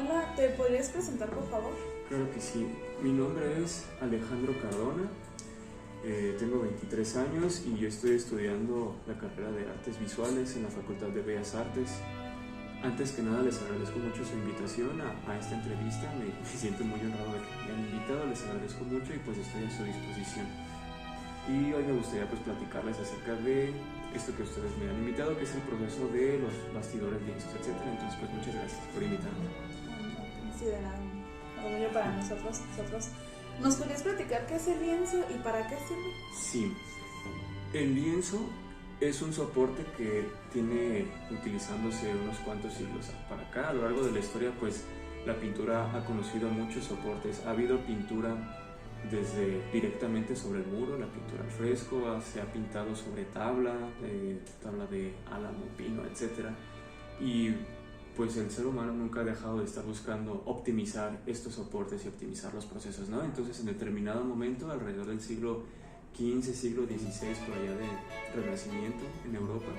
Hola, ¿te podrías presentar, por favor? Claro que sí. Mi nombre es Alejandro Cardona, tengo 23 años y yo estoy estudiando la carrera de Artes Visuales en la Facultad de Bellas Artes. Antes que nada les agradezco mucho su invitación a esta entrevista, me siento muy honrado de que me hayan invitado, les agradezco mucho y pues estoy a su disposición. Y hoy me gustaría pues platicarles acerca de esto que ustedes me han invitado, que es el proceso de los bastidores, lienzos, etc. Entonces pues muchas gracias por invitarme. Sí, de nada, un orgullo para nosotros. ¿Nos podrías platicar qué es el lienzo y para qué sirve? Sí, el lienzo es un soporte que tiene utilizándose unos cuantos siglos para acá. A lo largo de la historia, pues la pintura ha conocido muchos soportes. Ha habido pintura desde directamente sobre el muro, la pintura al fresco, se ha pintado sobre tabla de álamo, pino, etc. Y pues el ser humano nunca ha dejado de estar buscando optimizar estos soportes y optimizar los procesos, ¿no? Entonces, en determinado momento, alrededor del siglo XV, siglo XVI, por allá de Renacimiento en Europa,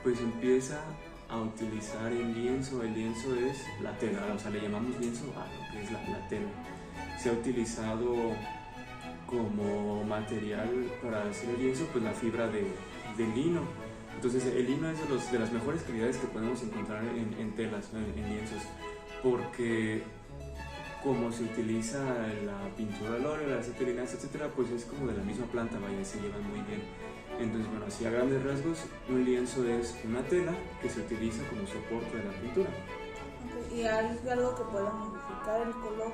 pues empieza a utilizar el lienzo. El lienzo es la tela, o sea, le llamamos lienzo a lo que es la tela. Se ha utilizado como material para hacer el lienzo, pues la fibra de lino. Entonces el lino es de las mejores calidades que podemos encontrar en telas, en lienzos, porque como se utiliza la pintura al óleo, las acetilinas, etcétera, pues es como de la misma planta, vaya, se llevan muy bien. Entonces, bueno, así a grandes rasgos, un lienzo es una tela que se utiliza como soporte de la pintura. Okay. ¿Y hay algo que pueda modificar el color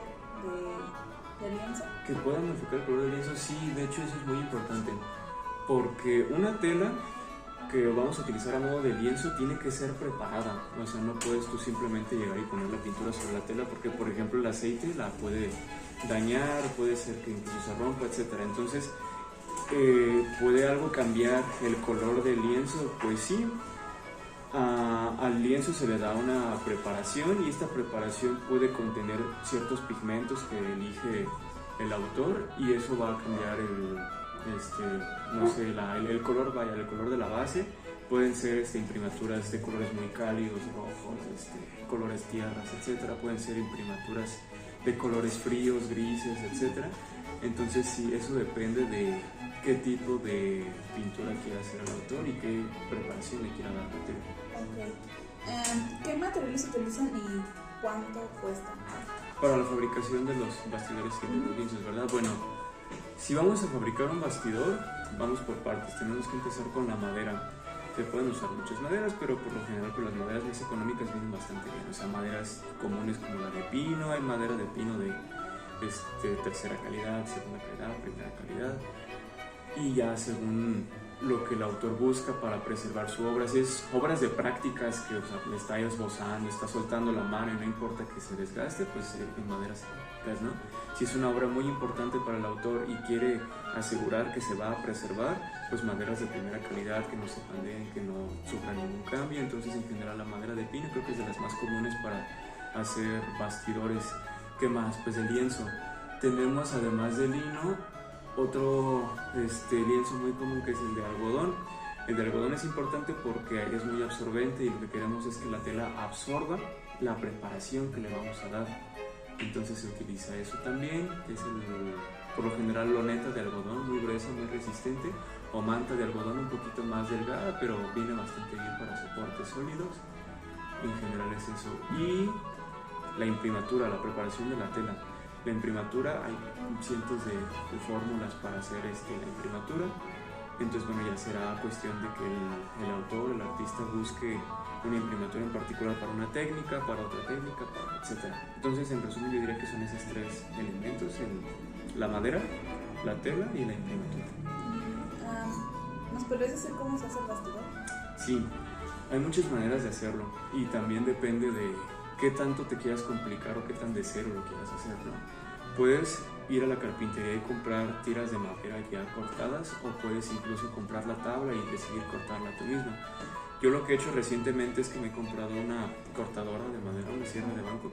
del lienzo? Que pueda modificar el color del lienzo, sí, de hecho eso es muy importante, porque una tela que vamos a utilizar a modo de lienzo tiene que ser preparada, o sea, no puedes tú simplemente llegar y poner la pintura sobre la tela porque, por ejemplo, el aceite la puede dañar, puede ser que incluso se rompa, etc. Entonces, ¿puede algo cambiar el color del lienzo? Pues sí. Al lienzo se le da una preparación y esta preparación puede contener ciertos pigmentos que elige el autor y eso va a cambiar el color, el color de la base. Pueden ser imprimaturas de colores muy cálidos, rojos, colores tierras, etcétera. Pueden ser imprimaturas de colores fríos, grises, etcétera. Entonces sí, eso depende de qué tipo de pintura quiera hacer el autor y qué preparación le quiera dar la tela. Okay. ¿Qué materiales se utilizan y cuánto cuestan? Para la fabricación de los bastidores y de los lienzos, ¿verdad? Bueno, si vamos a fabricar un bastidor, vamos por partes. Tenemos que empezar con la madera. Se pueden usar muchas maderas, pero por lo general las maderas más económicas vienen bastante bien. O sea, maderas comunes como la de pino, hay madera de pino de tercera calidad, segunda calidad, primera calidad. Y ya según lo que el autor busca para preservar su obra, si es obras de prácticas que le está esbozando, está soltando la mano y no importa que se desgaste, pues en maderas prácticas, ¿no? Si es una obra muy importante para el autor y quiere asegurar que se va a preservar, pues maderas de primera calidad que no se pandeen, que no sufran ningún cambio. Entonces, en general, la madera de pino creo que es de las más comunes para hacer bastidores. ¿Qué más? Pues el lienzo. Tenemos, además del lino, otro lienzo muy común que es el de algodón. El de algodón es importante porque es muy absorbente y lo que queremos es que la tela absorba la preparación que le vamos a dar. Entonces se utiliza eso también, que es por lo general loneta de algodón, muy gruesa, muy resistente, o manta de algodón un poquito más delgada, pero viene bastante bien para soportes sólidos. En general es eso. Y la imprimatura, la preparación de la tela. La imprimatura, hay cientos de fórmulas para hacer la imprimatura. Entonces, bueno, ya será cuestión de que el autor, el artista, busque una imprimatura en particular para una técnica, para otra técnica, etc. Entonces, en resumen, yo diría que son esos tres elementos: la madera, la tela y la imprimatura. ¿Nos podrías decir cómo se hace el bastidor? Sí, hay muchas maneras de hacerlo y también depende de qué tanto te quieras complicar o qué tan de cero lo quieras hacer, ¿no? Puedes ir a la carpintería y comprar tiras de madera ya cortadas, o puedes incluso comprar la tabla y decidir cortarla tú mismo. Yo lo que he hecho recientemente es que me he comprado una cortadora de madera, una sierra de banco.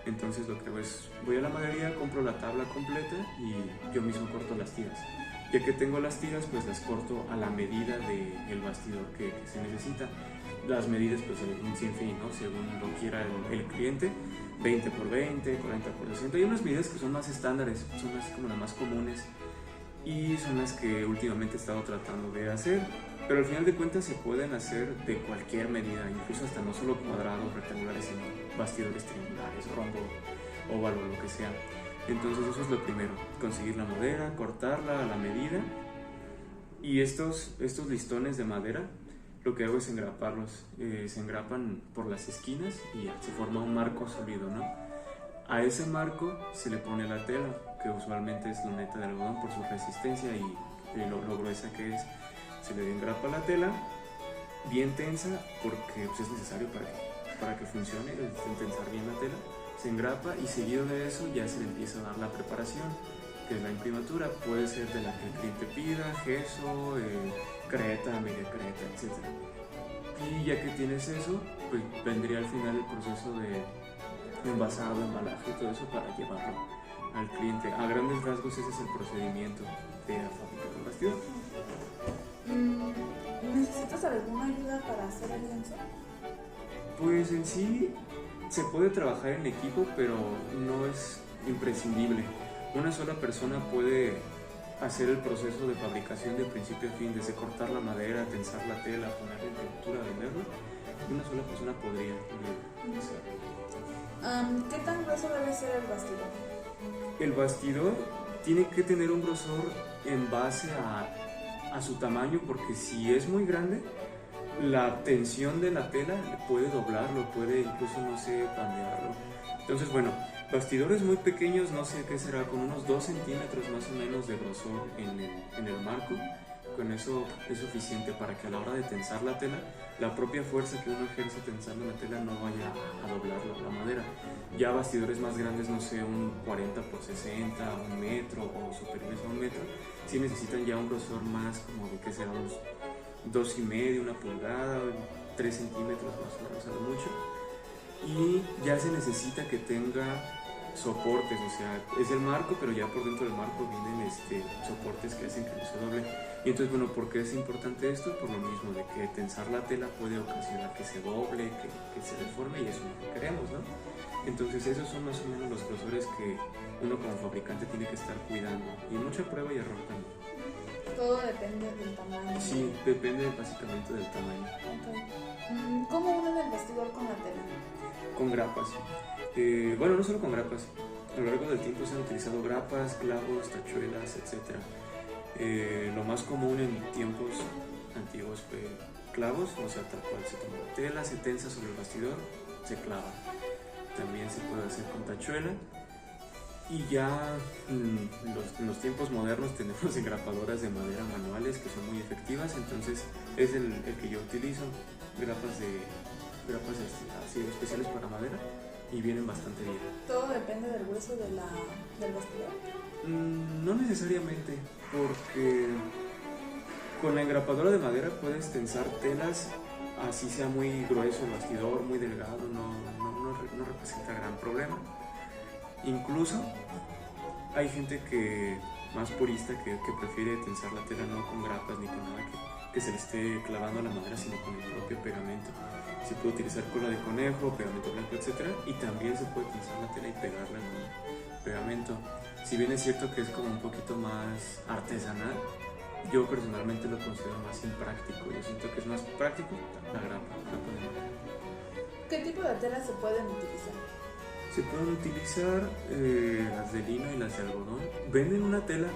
Entonces lo que hago es, voy a la maderería, compro la tabla completa y yo mismo corto las tiras. Ya que tengo las tiras, pues las corto a la medida del bastidor que se necesita. Las medidas, pues un sinfín, ¿no? Según lo quiera el cliente. 20 por 20, 40 por 60. Hay unas medidas que son más estándares, son así como las más comunes y son las que últimamente he estado tratando de hacer, pero al final de cuentas se pueden hacer de cualquier medida, incluso hasta no solo cuadrados, rectangulares, sino bastidores triangulares, rombo, óvalo, lo que sea. Entonces eso es lo primero, conseguir la madera, cortarla a la medida, y estos listones de madera lo que hago es engraparlos. Se engrapan por las esquinas y ya se forma un marco sólido, ¿no? A ese marco se le pone la tela, que usualmente es loneta de algodón por su resistencia y lo gruesa que es. Se le engrapa la tela bien tensa porque pues, es necesario para que funcione, tensar bien la tela. Se engrapa y seguido de eso ya se le empieza a dar la preparación, que es la imprimatura. Puede ser de la que el cliente pida, gesso, creta, media creta, etc. Y ya que tienes eso, pues vendría al final el proceso de envasado, embalaje y todo eso para llevarlo al cliente. A grandes rasgos ese es el procedimiento de fabricar un bastidor. ¿Necesitas alguna ayuda para hacer el lienzo? Pues en sí se puede trabajar en equipo, pero no es imprescindible. Una sola persona puede hacer el proceso de fabricación de principio a fin, desde cortar la madera, tensar la tela, ponerle pintura, venderlo. Una sola persona podría hacerlo. ¿Qué tan grueso debe ser el bastidor? El bastidor tiene que tener un grosor en base a su tamaño, porque si es muy grande, la tensión de la tela puede doblarlo, puede incluso, no sé, pandearlo. Entonces, bueno, bastidores muy pequeños, no sé qué será, con unos 2 centímetros más o menos de grosor en el marco. Con eso es suficiente para que a la hora de tensar la tela, la propia fuerza que uno ejerce tensando la tela no vaya a doblar la madera. Ya bastidores más grandes, no sé, un 40 por 60, un metro o superiores a un metro, sí necesitan ya un grosor más como de que será unos 2,5, 1 pulgada, 3 centímetros más o menos a lo mucho. Y ya se necesita que tenga soportes, o sea, es el marco, pero ya por dentro del marco vienen soportes que hacen que no se doble. Y entonces, bueno, ¿por qué es importante esto? Por lo mismo, de que tensar la tela puede ocasionar que se doble, que se deforme, y eso es lo que queremos, ¿no? Entonces esos son más o menos los grosores que uno como fabricante tiene que estar cuidando, y mucha prueba y error también. Todo depende del tamaño. Sí, depende básicamente del tamaño. Okay. ¿Cómo unen el bastidor con la tela? Con grapas. Bueno, no solo con grapas. A lo largo del tiempo se han utilizado grapas, clavos, tachuelas, etc. Lo más común en tiempos antiguos fue clavos, o sea, tal cual se toma la tela, se tensa sobre el bastidor, se clava. También se puede hacer con tachuela. Y ya en los tiempos modernos tenemos engrapadoras de madera manuales que son muy efectivas, entonces es el que yo utilizo, grapas así especiales para madera, y vienen bastante bien. ¿Todo depende del grueso del bastidor? No necesariamente, porque con la engrapadora de madera puedes tensar telas, así sea muy grueso el bastidor, muy delgado, no representa gran problema. Incluso hay gente más purista que prefiere tensar la tela no con grapas ni con nada que se le esté clavando a la madera, sino con el propio pegamento. Se puede utilizar cola de conejo, pegamento blanco, etc. Y también se puede tensar la tela y pegarla con pegamento. Si bien es cierto que es como un poquito más artesanal, yo personalmente lo considero más impráctico. Yo siento que es más práctico la grapa de madera. ¿Qué tipo de telas se pueden utilizar? Se pueden utilizar las de lino y las de algodón. Venden una tela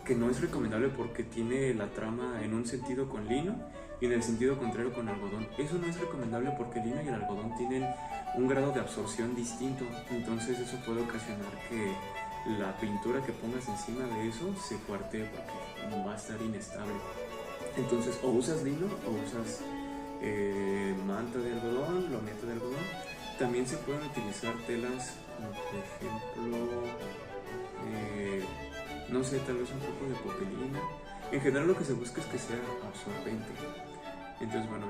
que no es recomendable porque tiene la trama en un sentido con lino y en el sentido contrario con algodón. Eso no es recomendable porque el lino y el algodón tienen un grado de absorción distinto, entonces eso puede ocasionar que la pintura que pongas encima de eso se cuartee porque va a estar inestable. Entonces o usas lino o usas manta de algodón, loneta de algodón. También se pueden utilizar telas como por ejemplo, no sé, tal vez un poco de popelina. En general lo que se busca es que sea absorbente. Entonces, bueno,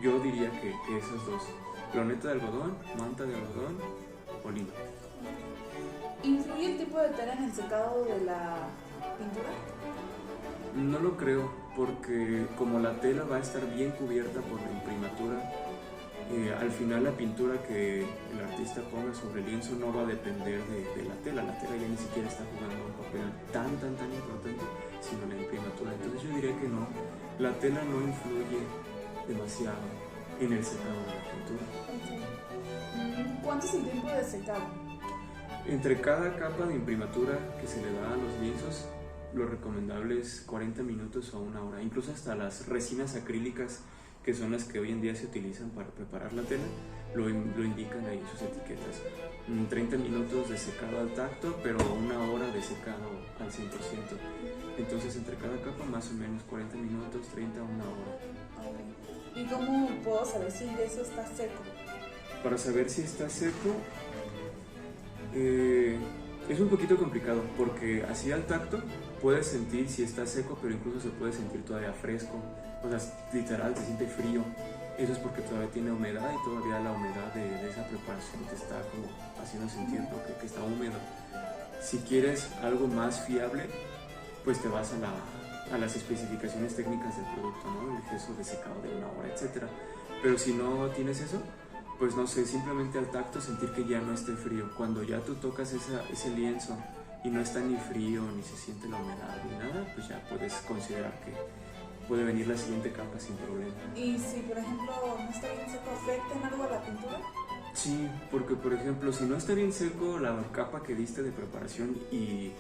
yo diría que esas dos, loneta de algodón, manta de algodón o lino. ¿Influye el tipo de tela en el secado de la pintura? No lo creo, porque como la tela va a estar bien cubierta por la imprimatura, Al final la pintura que el artista ponga sobre el lienzo no va a depender de la tela ya ni siquiera está jugando un papel tan importante, sino la imprimatura. Entonces yo diría que no, la tela no influye demasiado en el secado de la pintura. Okay. ¿Cuánto es el tiempo de secado? Entre cada capa de imprimatura que se le da a los lienzos, lo recomendable es 40 minutos o una hora. Incluso hasta las resinas acrílicas, que son las que hoy en día se utilizan para preparar la tela, lo indican ahí sus etiquetas. 30 minutos de secado al tacto, pero una hora de secado al 100%. Entonces entre cada capa más o menos 40 minutos, 30 a una hora. Okay. ¿Y cómo puedo saber si eso está seco? Para saber si está seco es un poquito complicado, porque así al tacto puedes sentir si está seco, pero incluso se puede sentir todavía fresco. O sea, literal, se siente frío. Eso es porque todavía tiene humedad y todavía la humedad de esa preparación te está como haciendo sentir que está húmedo. Si quieres algo más fiable, pues te vas a las especificaciones técnicas del producto, ¿no? El gesso de secado de una hora, etc. Pero si no tienes eso, pues no sé, simplemente al tacto sentir que ya no esté frío. Cuando ya tú tocas ese lienzo y no está ni frío, ni se siente la humedad, ni nada, pues ya puedes considerar que puede venir la siguiente capa sin problema. ¿Y si, por ejemplo, no está bien seco, afecta en algo a la pintura? Sí, porque por ejemplo, si no está bien seco la capa que diste de preparación y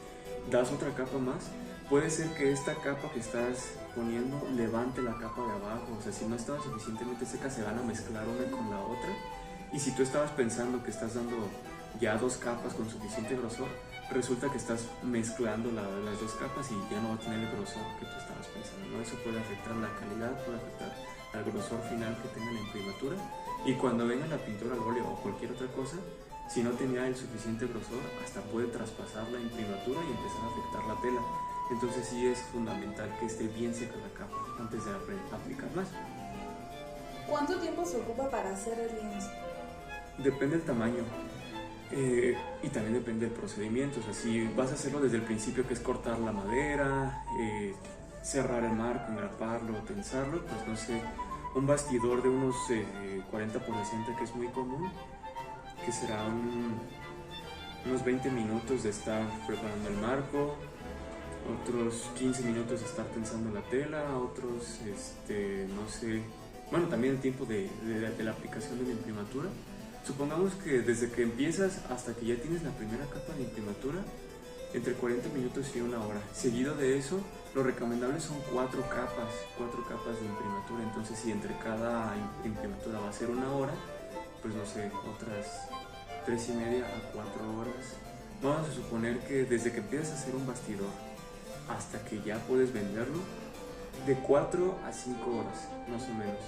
das otra capa más, puede ser que esta capa que estás poniendo levante la capa de abajo. O sea, si no estaba suficientemente seca, se van a mezclar una con la otra. Y si tú estabas pensando que estás dando ya dos capas con suficiente grosor, resulta que estás mezclando las dos capas y ya no va a tener el grosor que tú estabas pensando, ¿no? Eso puede afectar la calidad, puede afectar al grosor final que tenga la imprimatura, y cuando venga la pintura al óleo o cualquier otra cosa, si no tenía el suficiente grosor, hasta puede traspasar la imprimatura y empezar a afectar la tela. Entonces sí es fundamental que esté bien seca la capa antes de aplicar más. ¿Cuánto tiempo se ocupa para hacer el lienzo? Depende del tamaño. Y también depende del procedimiento. O sea, si vas a hacerlo desde el principio, que es cortar la madera, cerrar el marco, engraparlo, tensarlo, pues no sé, un bastidor de unos 40 por 60, que es muy común, que será unos 20 minutos de estar preparando el marco, otros 15 minutos de estar tensando la tela, otros, no sé, bueno, también el tiempo de la aplicación de la imprimatura. Supongamos que desde que empiezas hasta que ya tienes la primera capa de imprimatura, entre 40 minutos y una hora. Seguido de eso, lo recomendable son 4 capas de imprimatura. Entonces, si entre cada imprimatura va a ser una hora, pues no sé, otras 3:30 a 4 horas. Vamos a suponer que desde que empiezas a hacer un bastidor hasta que ya puedes venderlo, de 4 a 5 horas, más o menos.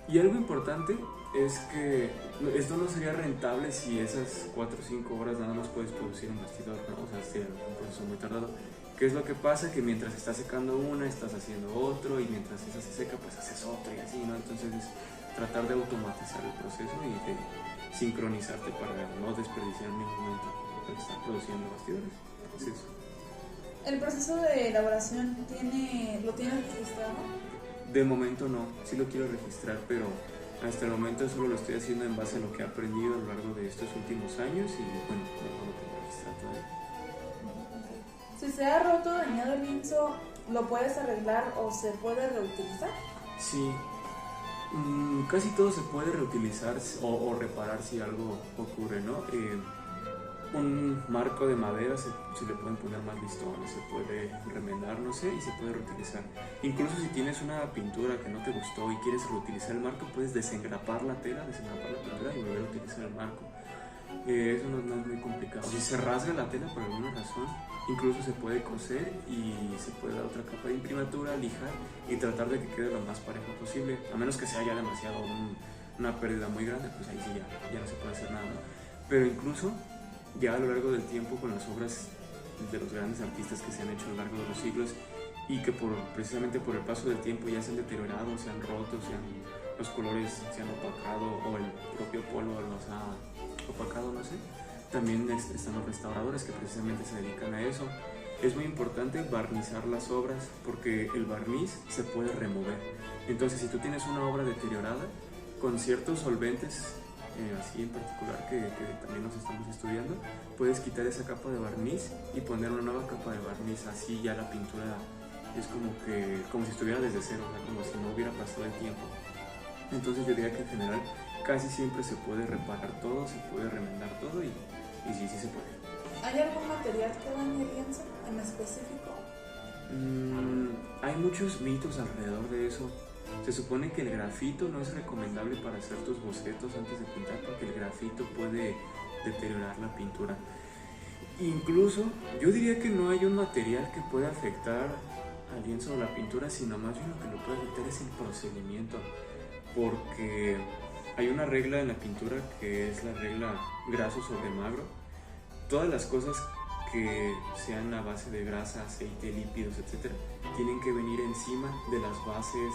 Y algo importante es que esto no sería rentable si esas 4 o 5 horas nada más puedes producir un bastidor, ¿no? O sea, sería un proceso muy tardado. ¿Qué es lo que pasa? Que mientras estás secando una, estás haciendo otro, y mientras esa se seca, pues haces otra y así, ¿no? Entonces es tratar de automatizar el proceso y de sincronizarte para no desperdiciar en ningún momento lo que estás produciendo bastidores. Es eso. ¿El proceso de elaboración lo tienes registrado? De momento no, sí lo quiero registrar, pero hasta el momento solo lo estoy haciendo en base a lo que he aprendido a lo largo de estos últimos años y bueno, no lo tengo registrado todavía. Si se ha roto o dañado el lienzo, ¿lo puedes arreglar o se puede reutilizar? Sí, casi todo se puede reutilizar o reparar si algo ocurre, ¿no? Un marco de madera se le pueden poner más listones, se puede remendar, no sé, y se puede reutilizar. Incluso si tienes una pintura que no te gustó y quieres reutilizar el marco, puedes desengrapar la tela, desengrapar la pintura y volver a utilizar el marco. Eso no es muy complicado. Si se rasga la tela por alguna razón, incluso se puede coser y se puede dar otra capa de imprimatura, lijar y tratar de que quede lo más parejo posible. A menos que sea ya demasiado una pérdida muy grande, pues ahí sí ya no se puede hacer nada, ¿no? Pero incluso ya a lo largo del tiempo, con las obras de los grandes artistas que se han hecho a lo largo de los siglos y que precisamente por el paso del tiempo ya se han deteriorado, se han roto, los colores se han opacado o el propio polvo los ha opacado, no sé. También están los restauradores que precisamente se dedican a eso. Es muy importante barnizar las obras porque el barniz se puede remover. Entonces, si tú tienes una obra deteriorada, con ciertos solventes, así en particular que también nos estamos estudiando, puedes quitar esa capa de barniz y poner una nueva capa de barniz, así ya la pintura es como si estuviera desde cero, o sea, como si no hubiera pasado el tiempo. Entonces yo diría que en general casi siempre se puede reparar todo, se puede remendar todo y sí se puede. ¿Hay algún material que dañe el lienzo en específico? Hay muchos mitos alrededor de eso. Se supone que el grafito no es recomendable para hacer tus bocetos antes de pintar porque el grafito puede deteriorar la pintura. Incluso yo diría que no hay un material que pueda afectar al lienzo o la pintura, sino más bien lo que lo puede afectar es el procedimiento, porque hay una regla en la pintura que es la regla graso sobre magro. Todas las cosas que sean a base de grasa, aceite, lípidos, etc., tienen que venir encima de las bases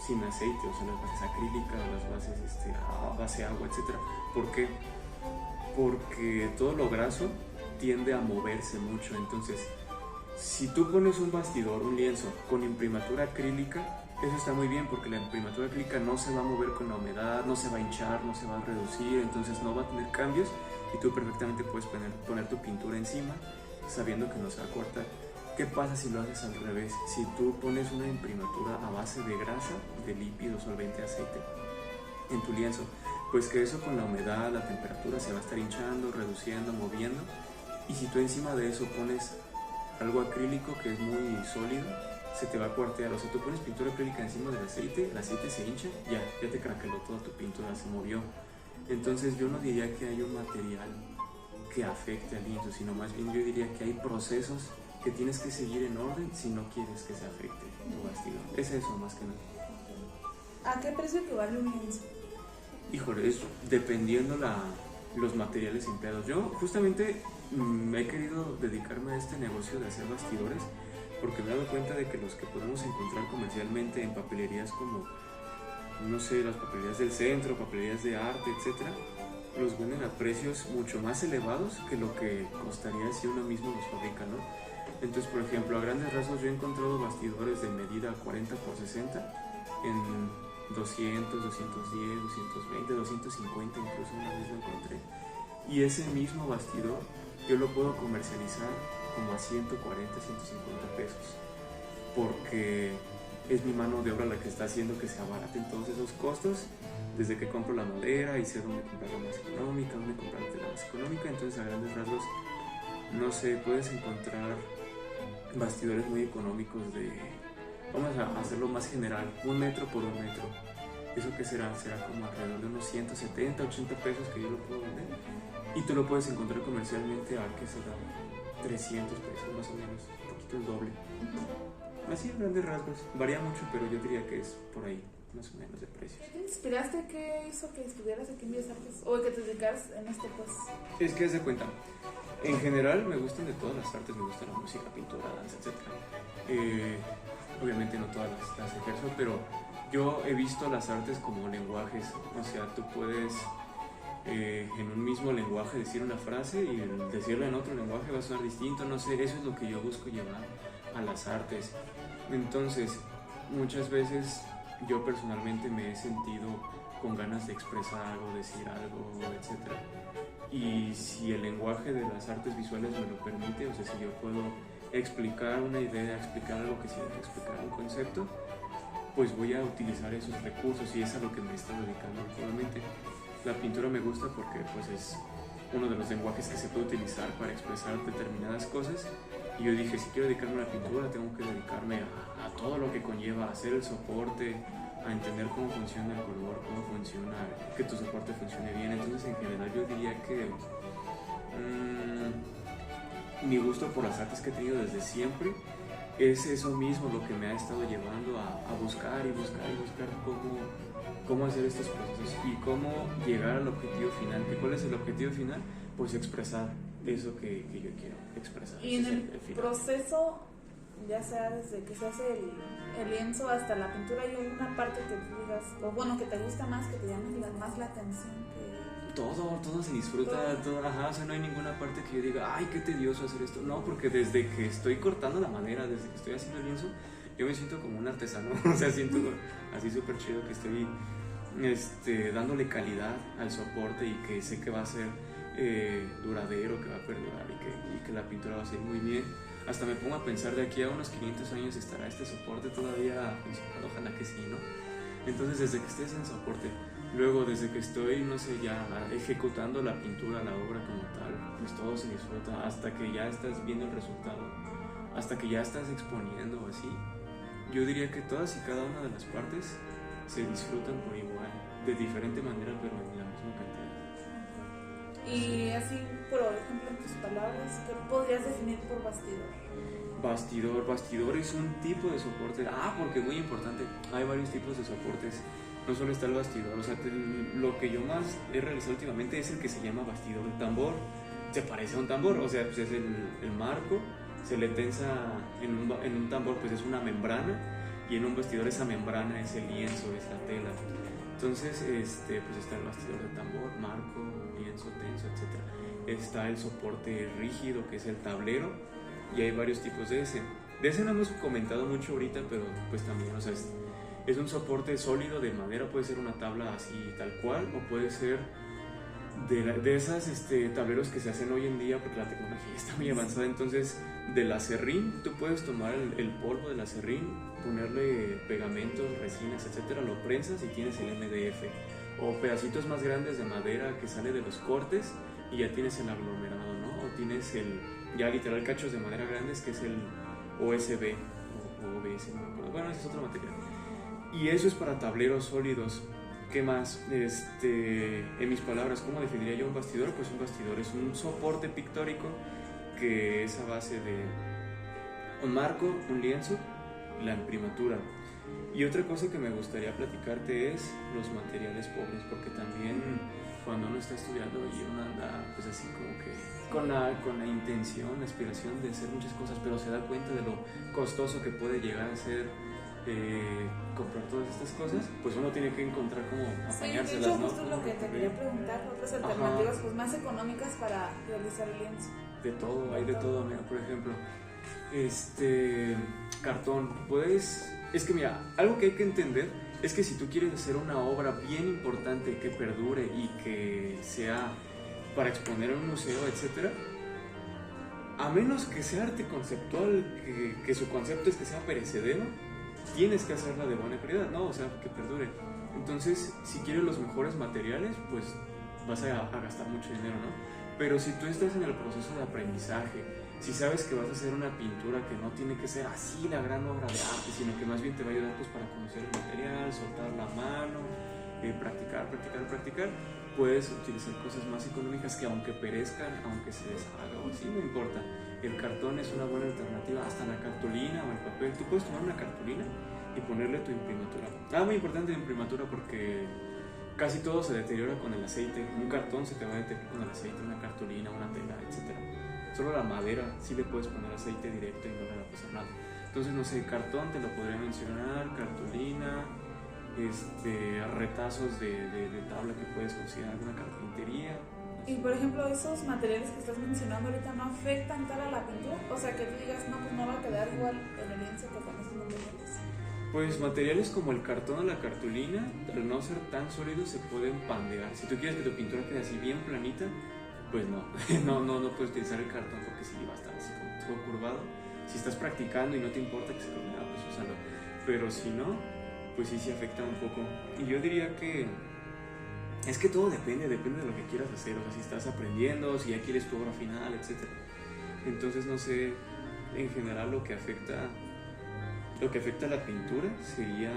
sin aceite, o sea, las bases acrílicas, las bases a base agua, etc. ¿Por qué? Porque todo lo graso tiende a moverse mucho. Entonces, si tú pones un bastidor, un lienzo con imprimatura acrílica, eso está muy bien porque la imprimatura acrílica no se va a mover con la humedad, no se va a hinchar, no se va a reducir, entonces no va a tener cambios y tú perfectamente puedes poner tu pintura encima sabiendo que no se va a cortar. ¿Qué pasa si lo haces al revés? Si tú pones una imprimatura a base de grasa, de lípido, solvente, aceite en tu lienzo, pues que eso con la humedad, la temperatura se va a estar hinchando, reduciendo, moviendo, y si tú encima de eso pones algo acrílico que es muy sólido, se te va a cuartear. O sea, tú pones pintura acrílica encima del aceite, el aceite se hincha, ya te craqueló toda tu pintura, se movió. Entonces yo no diría que hay un material que afecte al lienzo, sino más bien yo diría que hay procesos que tienes que seguir en orden si no quieres que se afecte tu bastidor. Es eso más que nada. ¿A qué precio equivale un lienzo? Híjole, es dependiendo los materiales empleados. Yo justamente he querido dedicarme a este negocio de hacer bastidores porque me he dado cuenta de que los que podemos encontrar comercialmente en papelerías como, no sé, las papelerías del centro, papelerías de arte, etcétera, los venden a precios mucho más elevados que lo que costaría si uno mismo los fabrica, ¿no? Entonces, por ejemplo, a grandes rasgos yo he encontrado bastidores de medida 40 por 60 en 200, 210, 220, 250, incluso una vez lo encontré. Y ese mismo bastidor yo lo puedo comercializar como a 140, 150 pesos, porque es mi mano de obra la que está haciendo que se abaraten todos esos costos, desde que compro la madera y sé dónde comprarla más económica, dónde comprar la más económica. Entonces, a grandes rasgos, no sé, puedes encontrar bastidores muy económicos vamos a hacerlo más general, 1 metro por 1 metro. ¿Eso qué será? Será como alrededor de unos 170, 80 pesos que yo lo puedo vender. Y tú lo puedes encontrar comercialmente a, ¿qué será? 300 pesos más o menos, un poquito el doble. Así, en grandes rasgos. Varía mucho, pero yo diría que es por ahí, más o menos, de precios. ¿Qué te inspiraste? ¿Qué hizo que estudiaras aquí en Bellas Artes? ¿O que te dedicaras en pues? Es que haz de cuenta. En general me gustan de todas las artes, me gusta la música, pintura, danza, etc. Obviamente no todas las ejerzo, pero yo he visto las artes como lenguajes. O sea, tú puedes en un mismo lenguaje decir una frase y decirla en otro lenguaje va a sonar distinto, no sé, eso es lo que yo busco llevar a las artes. Entonces, muchas veces yo personalmente me he sentido con ganas de expresar algo, decir algo, etc. Y si el lenguaje de las artes visuales me lo permite, o sea, si yo puedo explicar una idea, explicar algo que sí, explicar un concepto, pues voy a utilizar esos recursos y es a lo que me he estado dedicando últimamente. La pintura me gusta porque pues es uno de los lenguajes que se puede utilizar para expresar determinadas cosas, y yo dije, si quiero dedicarme a la pintura tengo que dedicarme a todo lo que conlleva, a hacer el soporte, a entender cómo funciona el color, cómo funciona, que tu soporte funcione bien. Entonces, en general yo diría que mi gusto por las artes que he tenido desde siempre es eso mismo lo que me ha estado llevando a buscar y buscar y buscar cómo hacer estos procesos y cómo llegar al objetivo final. ¿Y cuál es el objetivo final? Pues expresar eso que yo quiero expresar. Y en el proceso, ya sea desde que se hace el lienzo hasta la pintura, ¿hay alguna parte que tú digas, o bueno, que te gusta más, que te llame más la atención? Todo se disfruta, todo, ajá, o sea, no hay ninguna parte que yo diga, ay, qué tedioso hacer esto. No, porque desde que estoy cortando la madera, desde que estoy haciendo el lienzo, yo me siento como un artesano, o sea, siento así súper chido que estoy dándole calidad al soporte y que sé que va a ser duradero, que va a perdurar y que la pintura va a ser muy bien. Hasta me pongo a pensar, de aquí a unos 500 años estará este soporte todavía funcionando, ojalá que sí, ¿no? Entonces, desde que estés en soporte, luego desde que estoy, no sé, ya ejecutando la pintura, la obra como tal, pues todo se disfruta hasta que ya estás viendo el resultado, hasta que ya estás exponiendo así. Yo diría que todas y cada una de las partes se disfrutan por igual, de diferente manera, pero en la misma cantidad. Y así, por ejemplo, en tus palabras, ¿qué podrías definir por bastidor? Bastidor es un tipo de soporte. Porque muy importante, hay varios tipos de soportes. No solo está el bastidor, o sea, lo que yo más he realizado últimamente es el que se llama bastidor de tambor. Se parece a un tambor, o sea, pues es el marco, se le tensa en un tambor, pues es una membrana, y en un bastidor esa membrana es el lienzo, es la tela. Entonces, pues está el bastidor de tambor, marco, lienzo, tenso, etc. Está el soporte rígido, que es el tablero, y hay varios tipos de ese. De ese no hemos comentado mucho ahorita, pero pues también, o sea, es un soporte sólido de madera, puede ser una tabla así tal cual, o puede ser de esas tableros que se hacen hoy en día, porque la tecnología está muy avanzada. Entonces, del acerrín, tú puedes tomar el polvo del acerrín, ponerle pegamentos, resinas, etcétera, lo prensas y tienes el MDF, o pedacitos más grandes de madera que sale de los cortes y ya tienes el aglomerado, ¿no? O tienes ya literal cachos de madera grandes, que es el OSB o OBS, no me acuerdo. Bueno, ese es otro material. Y eso es para tableros sólidos. ¿Qué más? En mis palabras, ¿cómo definiría yo un bastidor? Pues un bastidor es un soporte pictórico que es a base de un marco, un lienzo, la imprimatura. Y otra cosa que me gustaría platicarte es los materiales pobres, porque también cuando uno está estudiando y uno anda pues así como que con la intención, la aspiración de hacer muchas cosas, pero se da cuenta de lo costoso que puede llegar a ser comprar todas estas cosas, pues uno tiene que encontrar cómo apañárselas, sí, de hecho, ¿no? justo es lo que te quería preguntar, otras alternativas pues más económicas para realizar el lienzo. De todo, hay de todo, mira, por ejemplo, cartón, es que mira, algo que hay que entender es que si tú quieres hacer una obra bien importante que perdure y que sea para exponer en un museo, etcétera, a menos que sea arte conceptual, que su concepto es que sea perecedero, tienes que hacerla de buena calidad, ¿no? O sea, que perdure. Entonces, si quieres los mejores materiales, pues vas a gastar mucho dinero, ¿no? Pero si tú estás en el proceso de aprendizaje, si sabes que vas a hacer una pintura que no tiene que ser así la gran obra de arte, sino que más bien te va a ayudar pues para conocer el material, soltar la mano, practicar, puedes utilizar cosas más económicas que aunque perezcan, aunque se deshaga o así, no importa. El cartón es una buena alternativa, hasta la cartulina o el papel. Tú puedes tomar una cartulina y ponerle tu imprimatura. Muy importante la imprimatura porque casi todo se deteriora con el aceite. Un cartón se te va a deteriorar con el aceite, una cartulina, una tela, etc. Solo la madera sí le puedes poner aceite directo y no le va a pasar nada. Entonces, no sé, cartón te lo podría mencionar, cartulina, retazos de tabla que puedes conseguir en alguna carpintería. Y por ejemplo, esos materiales que estás mencionando ahorita no afectan tal a la pintura, o sea que tú digas, no, pues no va a quedar igual en el lienzo que con esos materiales. Pues materiales como el cartón o la cartulina, al no ser tan sólidos, se pueden pandear. Si tú quieres que tu pintura quede así bien planita, pues no puedes utilizar el cartón porque sí va a estar así como todo curvado. Si estás practicando y no te importa que se curve, pues úsalo. Pero si no, pues sí afecta un poco. Y yo diría que es que todo depende de lo que quieras hacer. O sea, si estás aprendiendo, si ya quieres tu obra final, etc. Entonces, no sé, en general lo que afecta a la pintura sería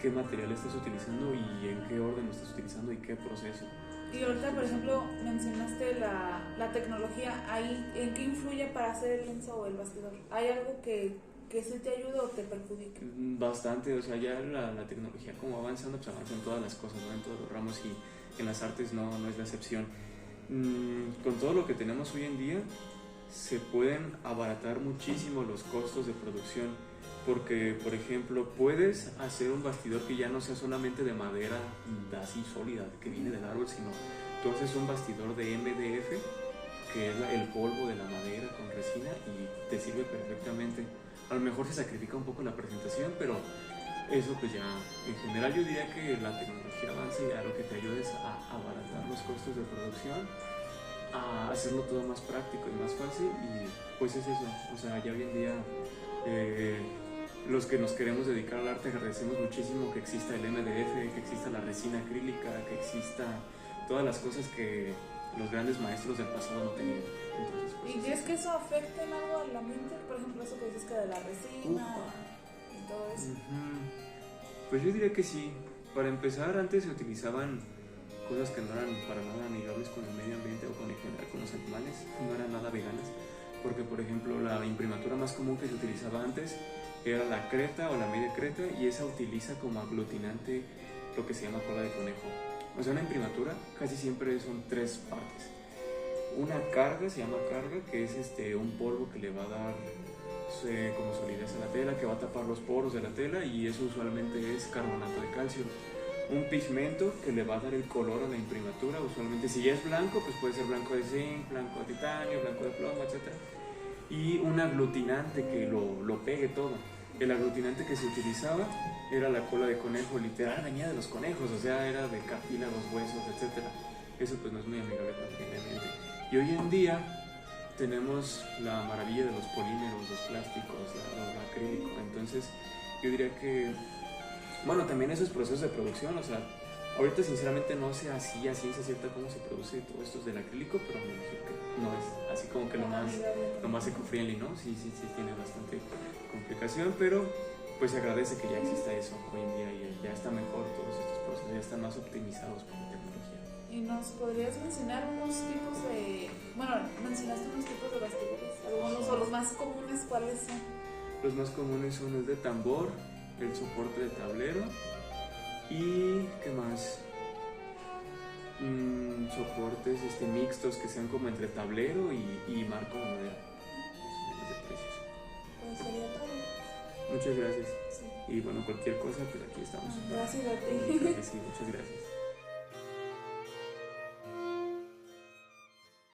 qué material estás utilizando y en qué orden lo estás utilizando y qué proceso. Y ahorita, por ejemplo, mencionaste la tecnología. ¿Ahí en qué influye para hacer el lienzo o el bastidor? ¿Hay algo que sí te ayuda o te perjudica? Bastante, o sea, ya la tecnología como avanzando, pues avanza en todas las cosas, ¿no? En todos los ramos, y en las artes no es la excepción. Con todo lo que tenemos hoy en día, se pueden abaratar muchísimo los costos de producción, porque, por ejemplo, puedes hacer un bastidor que ya no sea solamente de madera así sólida, que viene del árbol, sino tú haces un bastidor de MDF, que es el polvo de la madera con resina, y te sirve perfectamente. a lo mejor se sacrifica un poco la presentación, pero eso pues ya, en general yo diría que la tecnología avanza y a lo que te ayuda es a abaratar los costos de producción, a hacerlo todo más práctico y más fácil, y pues es eso, o sea, ya hoy en día los que nos queremos dedicar al arte agradecemos muchísimo que exista el MDF, que exista la resina acrílica, que exista todas las cosas que los grandes maestros del pasado no tenían. Entonces, pues, ¿y crees que eso afecta en algo al ambiente? Por ejemplo, eso que dices que de la resina y todo eso. Pues yo diría que sí. Para empezar, antes se utilizaban cosas que no eran para nada amigables con el medio ambiente o con, en general, con los animales, no eran nada veganas, porque por ejemplo la imprimatura más común que se utilizaba antes era la creta o la media creta, y esa utiliza como aglutinante lo que se llama cola de conejo. O sea, una imprimatura casi siempre son 3 partes. Una carga, se llama carga, que es un polvo que le va a dar como solidez a la tela, que va a tapar los poros de la tela, y eso usualmente es carbonato de calcio. Un pigmento que le va a dar el color a la imprimatura, usualmente si ya es blanco, pues puede ser blanco de zinc, blanco de titanio, blanco de plomo, etc. Y un aglutinante que lo pegue todo. El aglutinante que se utilizaba era la cola de conejo, literal venía de los conejos, o sea, era de cartílagos, huesos, etc. Eso pues no es muy amigable con el medio ambiente. Y hoy en día tenemos la maravilla de los polímeros, los plásticos, el acrílico. Entonces yo diría que, bueno, también esos procesos de producción, o sea, ahorita sinceramente no sé así a ciencia cierta cómo se produce todo esto del acrílico, pero me imagino que no es así como que lo más eco-friendly, ¿no? Sí, tiene bastante complicación, pero pues se agradece que ya exista eso hoy en día y ya está mejor todos estos procesos, ya están más optimizados por la tecnología. ¿Y nos podrías mencionar unos tipos de, bueno, mencionaste unos tipos de bastidores, algunos o los más comunes, cuáles son? Los más comunes son el de tambor, el soporte de tablero y ¿qué más? Soportes mixtos que sean como entre tablero y marco de madera. De precios. Pues sería todo. Muchas gracias. Sí. Y bueno, cualquier cosa, pues aquí estamos. Gracias a ti. Claro que sí, muchas gracias.